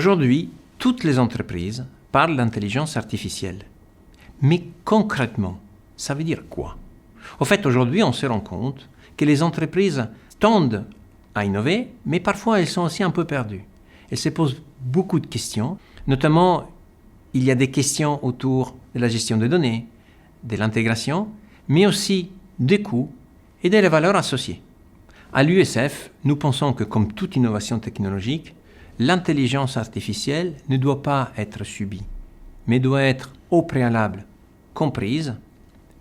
Aujourd'hui, toutes les entreprises parlent d'intelligence artificielle. Mais concrètement, ça veut dire quoi? Au fait, aujourd'hui, on se rend compte que les entreprises tendent à innover, mais parfois elles sont aussi un peu perdues. Elles se posent beaucoup de questions, notamment il y a des questions autour de la gestion des données, de l'intégration, mais aussi des coûts et des valeurs associées. À l'USF, nous pensons que comme toute innovation technologique, l'intelligence artificielle ne doit pas être subie, mais doit être au préalable comprise,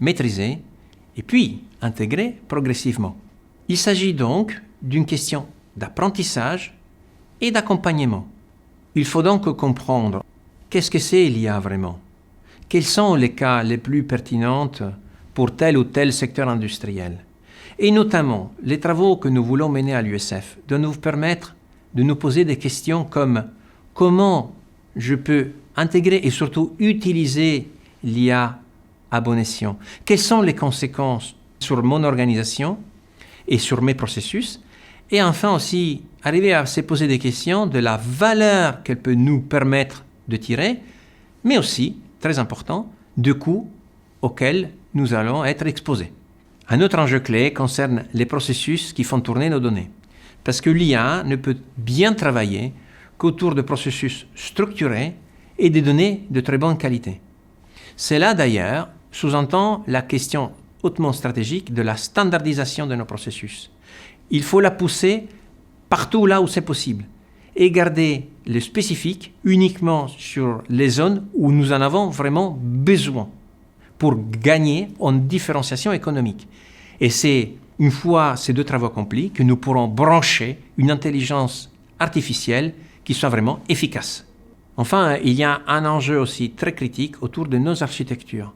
maîtrisée et puis intégrée progressivement. Il s'agit donc d'une question d'apprentissage et d'accompagnement. Il faut donc comprendre qu'est-ce que c'est l'IA vraiment, quels sont les cas les plus pertinents pour tel ou tel secteur industriel. Et notamment, les travaux que nous voulons mener à l'USF doivent nous permettre de nous poser des questions comme comment je peux intégrer et surtout utiliser l'IA à bon escient. Quelles sont les conséquences sur mon organisation et sur mes processus? Et enfin aussi, arriver à se poser des questions de la valeur qu'elle peut nous permettre de tirer, mais aussi, très important, de coûts auxquels nous allons être exposés. Un autre enjeu clé concerne les processus qui font tourner nos données. Parce que l'IA ne peut bien travailler qu'autour de processus structurés et de données de très bonne qualité. Cela d'ailleurs sous-entend la question hautement stratégique de la standardisation de nos processus. Il faut la pousser partout là où c'est possible et garder le spécifique uniquement sur les zones où nous en avons vraiment besoin pour gagner en différenciation économique. Et c'est une fois ces deux travaux accomplis que nous pourrons brancher une intelligence artificielle qui soit vraiment efficace. Enfin, il y a un enjeu aussi très critique autour de nos architectures.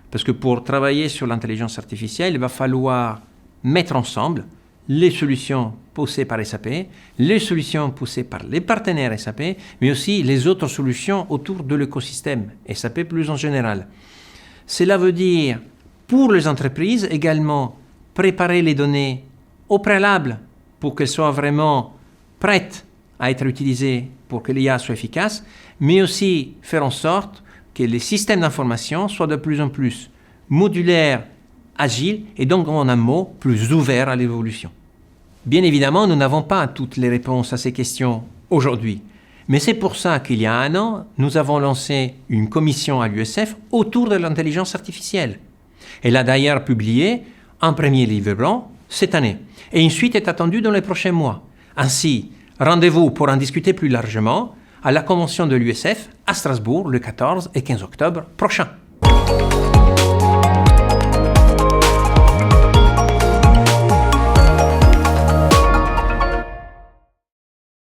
Parce que pour travailler sur l'intelligence artificielle, il va falloir mettre ensemble les solutions poussées par SAP, les solutions poussées par les partenaires SAP, mais aussi les autres solutions autour de l'écosystème SAP plus en général. Cela veut dire, pour les entreprises également, préparer les données au préalable pour qu'elles soient vraiment prêtes à être utilisées pour que l'IA soit efficace, mais aussi faire en sorte que les systèmes d'information soient de plus en plus modulaires, agiles et donc en un mot, plus ouverts à l'évolution. Bien évidemment, nous n'avons pas toutes les réponses à ces questions aujourd'hui. Mais c'est pour ça qu'il y a un an, nous avons lancé une commission à l'USF autour de l'intelligence artificielle. Elle a d'ailleurs publié un premier livre blanc cette année. Et une suite est attendue dans les prochains mois. Ainsi, rendez-vous pour en discuter plus largement à la convention de l'USF à Strasbourg le 14 et 15 octobre prochain.